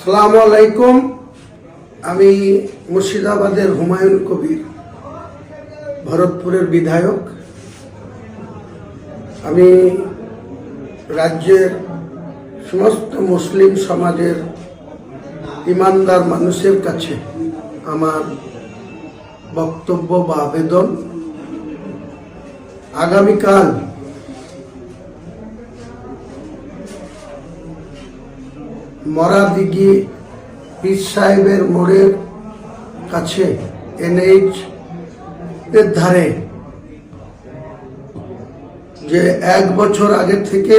আসসালামু আলাইকুম। আমি মুর্শিদাবাদের হুমায়ুন কবির, ভরতপুরের বিধায়ক। আমি রাজ্যের সমস্ত মুসলিম সমাজের ইমানদার মানুষের কাছে আমার বক্তব্য বা আবেদন, আগামীকাল মরাদিঘি পীর সাহেবের মোড়ের কাছে NH এর ধারে যে 1 বছর আগে থেকে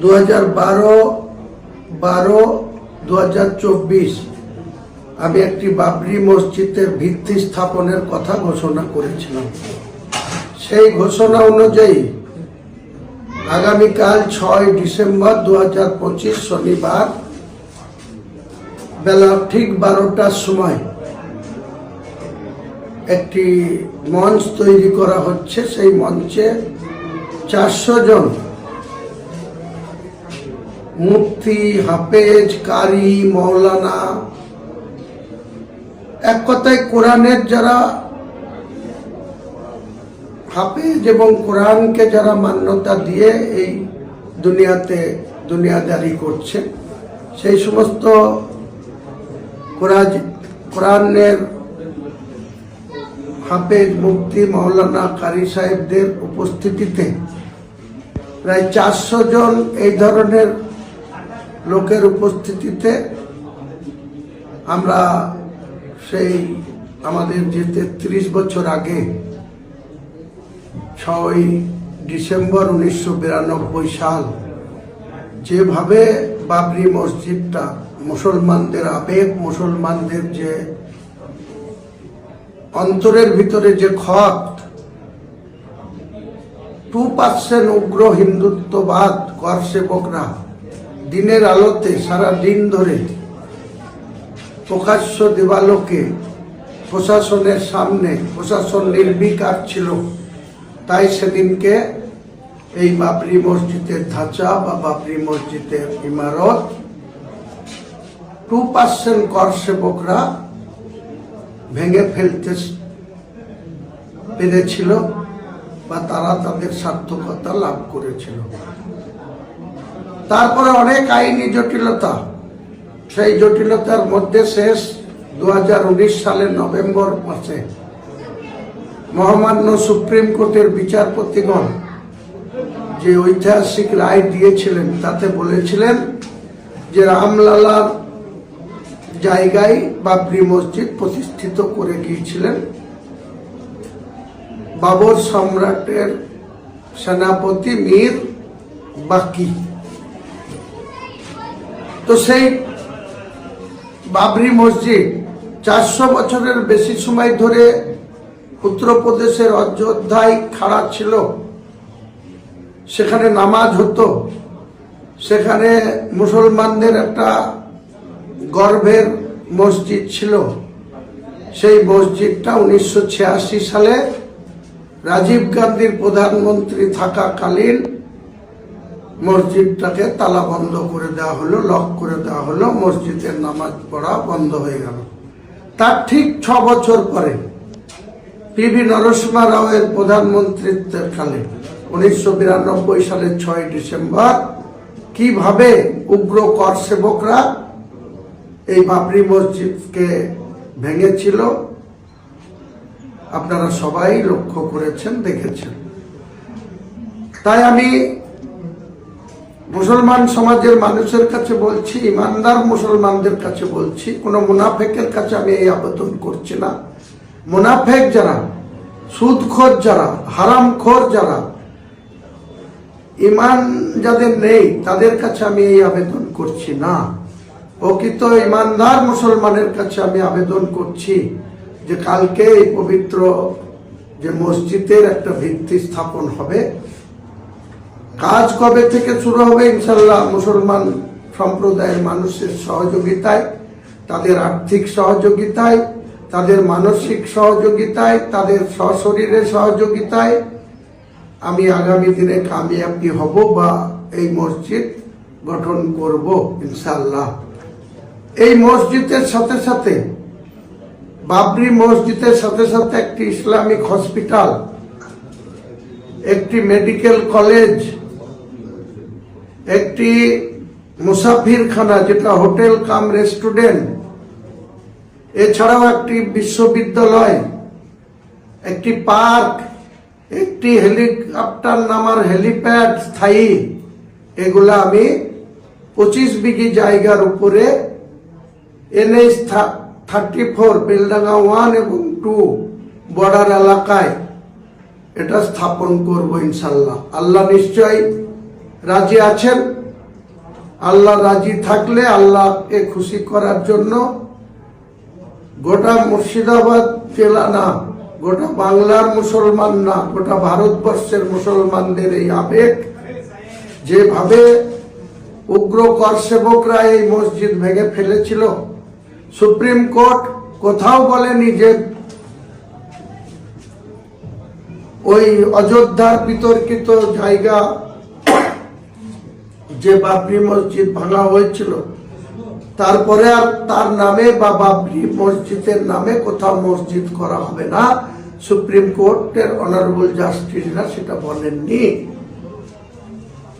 2012-2024 আমি একটি বাবরি মসজিদের ভিত্তি স্থাপনের কথা ঘোষণা করেছিলাম। সেই ঘোষণা অনুযায়ী আগামীকাল 6 ডিসেম্বর 2025 শনিবার বেলা ঠিক 12টার সময় একটি মঞ্চ তৈরি করা হচ্ছে। সেই মঞ্চে 400 জন মুফতি, হাফেজ, কারি, মৌলানা, এক কথায় কোরআনের যারা হাফেজ এবং কোরআনকে যারা মান্যতা দিয়ে এই দুনিয়াদারি করছে, সেই সমস্ত কোরআনের হাফেজ, মুফতি, মৌলানা, কারি সাহেবদের উপস্থিতিতে প্রায় 400 জন এই ধরনের লোকের উপস্থিতিতে আমরা সেই আমাদের যে 33 বছর আগে 6 ডিসেম্বর 1992 সাল যেভাবে বাবরি মসজিদটা মুসলমানদের আবেগ, মুসলমানদের যে অন্তরের ভিতরে যে ক্ষত, 2% উগ্র হিন্দুত্ববাদ কর সেবকরা দিনের আলোতে সারা দিন ধরে প্রকাশ্য দেবালোকে প্রশাসনের সামনে প্রশাসন নির্বিকার ছিল, তাই সেদিনকে এই বাবরি মসজিদের ধাঁচা বা বাবরি মসজিদের ইমারত 2% কর সেবকরা ভেঙে ফেলতে পেরেছিল বা তারা তাদের সার্থকতা লাভ করেছিল। তারপরে অনেক আইনি জটিলতা, সেই জটিলতার মধ্যে শেষ 2019 সালের নভেম্বর মাসে মহামান্য সুপ্রিম কোর্টের বিচারপতিগণ যে ঐতিহাসিক রায় দিয়েছিলেন তাতে বলেছিলেন যে রামলালার জায়গায় বাবরি মসজিদ প্রতিষ্ঠিত করে গিয়েছিলেন বাবর সম্রাটের সেনাপতি মীর বাকি। তো সেই বাবরি মসজিদ 400 বছরের বেশি সময় ধরে উত্তরপ্রদেশের অযোধ্যায় খাড়া ছিল। সেখানে নামাজ হতো, সেখানে মুসলমানদের একটা গর্বের মসজিদ ছিল। সেই মসজিদটা 1986 সালে রাজীব গান্ধীর প্রধানমন্ত্রী থাকাকালীন মসজিদটাকে তালা বন্ধ করে দেওয়া হলো, লক করে দেওয়া হলো, মসজিদের নামাজ পড়া বন্ধ হয়ে গেল। তার ঠিক 6 বছর পরে PV নরসিংহ রাওয়ের প্রধানমন্ত্রীত্বের কালে 1992 সালের 6 ডিসেম্বর কিভাবে উগ্র কর সেবকরা এই বাবরি মসজিদকে ভেঙেছিল আপনারা সবাই লক্ষ্য করেছেন, দেখেছেন। তাই আমি মুসলমান সমাজের মানুষের কাছে বলছি, ইমানদার মুসলমানদের কাছে বলছি, কোনো মুনাফেকের কাছে আমি এই আবেদন করছি না। মুনাফেক যারা, সুদখোর যারা, হারামখোর যারা, ইমান যাদের নেই তাদের কাছে আমি এই আবেদন করছি না। প্রকৃত ইমানদার মুসলমানের কাছে আমি আবেদন করছি যে কালকে এই পবিত্র যে মসজিদের একটা ভিত্তি স্থাপন হবে, কাজ কবে থেকে শুরু হবে ইনশাল্লাহ মুসলমান সম্প্রদায়ের মানুষের সহযোগিতায়, তাদের আর্থিক সহযোগিতায়, তাদের মানসিক সহযোগিতায়, তাদের সশরীরের সহযোগিতায় আমি আগামী দিনে কামিয়াবি হব বা এই মসজিদ গঠন করব ইনশাআল্লাহ। এই মসজিদের সাথে সাথে, বাবরি মসজিদের সাথে সাথে একটি ইসলামিক হসপিটাল, একটি মেডিকেল কলেজ, একটি মুসাফিরখানা যেটা হোটেল কাম রেস্টুরেন্ট, এছাড়াও একটি বিশ্ববিদ্যালয়, একটি পার্ক, একটি হেলিকপ্টার নামার হেলিপ্যাড স্থায়ী, এগুলা আমি 25 বিঘি জায়গার উপরে NH 34 বেলডাঙ্গা 1 এবং 2 বর্ডার এলাকায় এটা স্থাপন করব ইনশাল্লাহ। আল্লাহ নিশ্চয় রাজি আছেন। আল্লাহ রাজি থাকলে আল্লাহকে খুশি করার জন্য গোটা মুর্শিদাবাদ জেলা না, গোটা বাংলার মুসলমান না, গোটা ভারতবর্ষের মুসলমানদের এই আবেগ, যেভাবে উগ্র কর সেবকরা এই মসজিদ ভেঙে ফেলেছিল, সুপ্রিম কোর্ট কোথাও বলেনি যে ওই অযোধ্যার বিতর্কিত জায়গা যে বাবরি মসজিদ ভাঙা হয়েছিল, তারপরে আর তার নামে বা বাবরি মসজিদের নামে কোথাও মসজিদ করা হবে না। সুপ্রিম কোর্টের অনারেবল জাস্টিসরা সেটা বলেননি।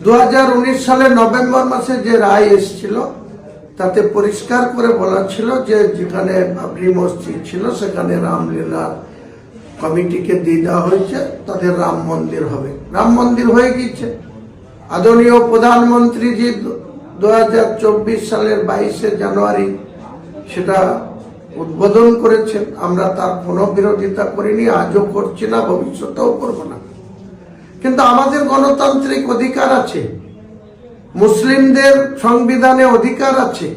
2019 সালে নভেম্বর মাসে যে রায় এসেছিল তাতে পরিষ্কার করে বলা ছিল যে যেখানে বাবরি মসজিদ ছিল সেখানে রামলীলা কমিটিকে দিয়ে দেওয়া হয়েছে, তাদের রাম মন্দির হবে। রাম মন্দির হয়ে গিয়েছে। আদরণীয় প্রধানমন্ত্রীজি 2024 সালের 22শে জানুয়ারি সেটা উদ্বোধন করেছেন। আমরা তার কোনো বিরোধিতা করিনি, আজও করছি না, ভবিষ্যতেও করব না। কিন্তু আমাদের গণতান্ত্রিক অধিকার আছে, মুসলিমদের সংবিধানে অধিকার আছে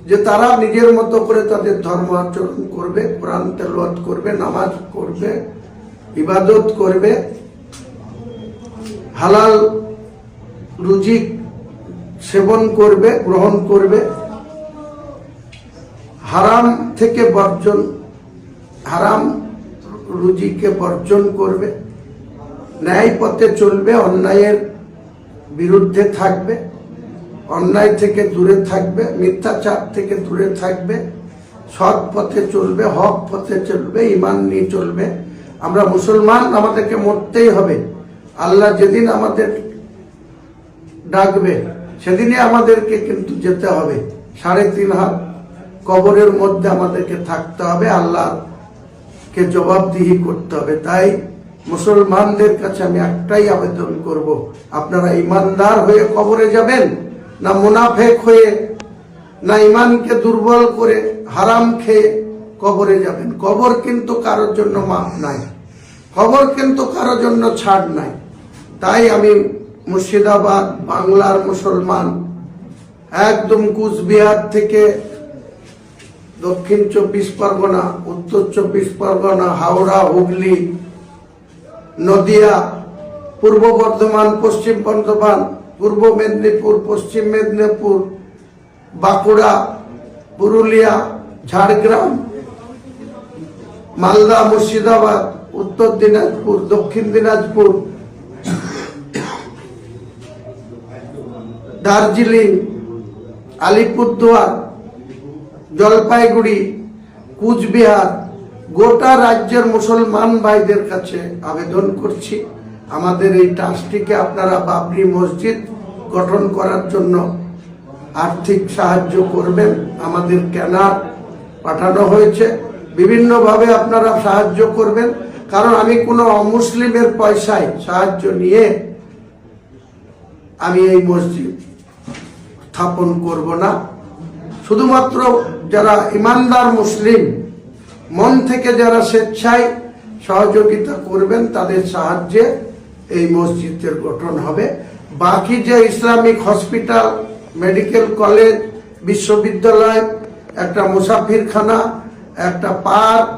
যে তারা নিজের মতো করে তাদের ধর্ম আচরণ করবে, কোরআন তেলাওয়াত করবে, নামাজ করবে, ইবাদত করবে, হালাল রুজি সেবন করবে, গ্রহণ করবে, হারাম থেকে বর্জন, হারাম রুজিকে বর্জন করবে, ন্যায় পথে চলবে, অন্যায়ের বিরুদ্ধে থাকবে, অন্যায় থেকে দূরে থাকবে, মিথ্যাচার থেকে দূরে থাকবে, সৎ পথে চলবে, হক পথে চলবে, ঈমান নিয়ে চলবে। আমরা মুসলমান, আমাদেরকে মরতেই হবে। আল্লাহ যেদিন আমাদের ডাকবে সেদিনই আমাদেরকে কিন্তু যেতে হবে। 3.5 হাত কবরের মধ্যে আমাদেরকে থাকতে হবে, আল্লাহকে জবাবদিহি করতে হবে। তাই মুসলমানদের কাছে আমি একটাই আবেদন করব, আপনারা ইমানদার হয়ে কবরে যাবেন না মুনাফেক হয়ে, না ইমানকে দুর্বল করে হারাম খেয়ে কবরে যাবেন? কবর কিন্তু কারোর জন্য মাফ নাই, কবর কিন্তু কারোর জন্য ছাড় নাই। তাই আমি মুর্শিদাবাদ বাংলার মুসলমান, একদম কুচবিহার থেকে দক্ষিণ 24 পরগনা, উত্তর 24 পরগনা, হাওড়া, হুগলি, নদিয়া, পূর্ব বর্ধমান, পশ্চিম বর্ধমান, পূর্ব মেদিনীপুর, পশ্চিম মেদিনীপুর, বাঁকুড়া, পুরুলিয়া, ঝাড়গ্রাম, মালদা, মুর্শিদাবাদ, উত্তর দিনাজপুর, দক্ষিণ দিনাজপুর, দার্জিলিং, আলিপুরদুয়ার, জলপাইগুড়ি, কুচবিহার, গোটা রাজ্যের মুসলমান ভাইদের কাছে আবেদন করছি, আমাদের এই ট্রাস্টটিকে আপনারা বাবরি মসজিদ গঠন করার জন্য আর্থিক সাহায্য করবেন। আমাদের কেনার পাঠানো হয়েছে, বিভিন্নভাবে আপনারা সাহায্য করবেন। কারণ আমি কোনো অমুসলিমের পয়সায় সাহায্য নিয়ে আমি এই মসজিদ স্থাপন করব না। শুধুমাত্র যারা ইমানদার মুসলিম, মন থেকে যারা স্বেচ্ছায় সহযোগিতা করবেন তাদের সাহায্যে এই মসজিদের গঠন হবে। বাকি যে ইসলামিক হসপিটাল, মেডিকেল কলেজ, বিশ্ববিদ্যালয়, একটা মুসাফিরখানা, একটা পার্ক,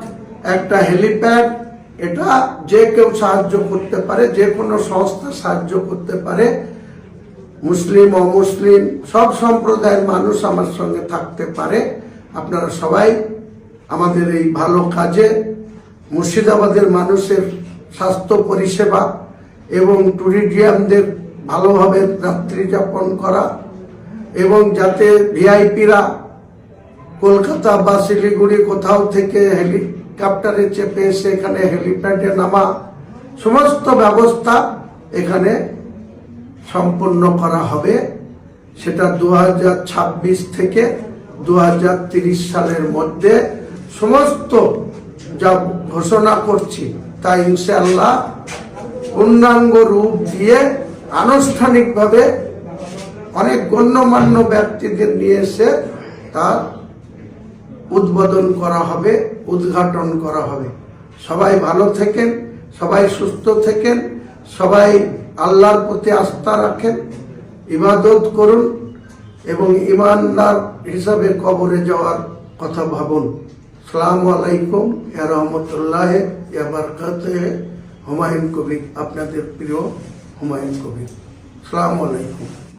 একটা হেলিপ্যাড, এটা যে কেউ সাহায্য করতে পারে, যে কোনো সংস্থা সাহায্য করতে পারে। মুসলিম অমুসলিম সব সম্প্রদায়ের মানুষ আমার সঙ্গে থাকতে পারে। আপনারা সবাই আমাদের এই ভালো কাজে, মুর্শিদাবাদের মানুষের স্বাস্থ্য পরিষেবা এবং ট্যুরিজমদের ভালোভাবে রাত্রি যাপন করা, এবং যাতে ভিআইপিরা কলকাতা বা শিলিগুড়ি কোথাও থেকে হেলিকপ্টারে চেপে এসে এখানে হেলিপ্যাডে নামা, সমস্ত ব্যবস্থা এখানে সম্পন্ন করা হবে। সেটা 2026 থেকে 2030 সালের মধ্যে সমস্ত যা ঘোষণা করছি তা ইনশাআল্লাহ পূর্ণাঙ্গ রূপ দিয়ে আনুষ্ঠানিকভাবে অনেক গণ্যমান্য ব্যক্তিদের নিয়ে এসে তার উদ্বোধন করা হবে, উদ্ঘাটন করা হবে। সবাই ভালো থাকেন, সবাই সুস্থ থাকেন, সবাই আল্লাহর প্রতি আস্থা রাখেন, ইবাদত করুন এবং ইমানদার হিসাবে কবরে যাওয়ার কথা ভাবুন। আসসালামু আলাইকুম ওয়া রাহমাতুল্লাহি ওয়া বারাকাতুহু। হুমায়ুন কবির, আপনাদের প্রিয় হুমায়ুন কবির। আসসালামু আলাইকুম।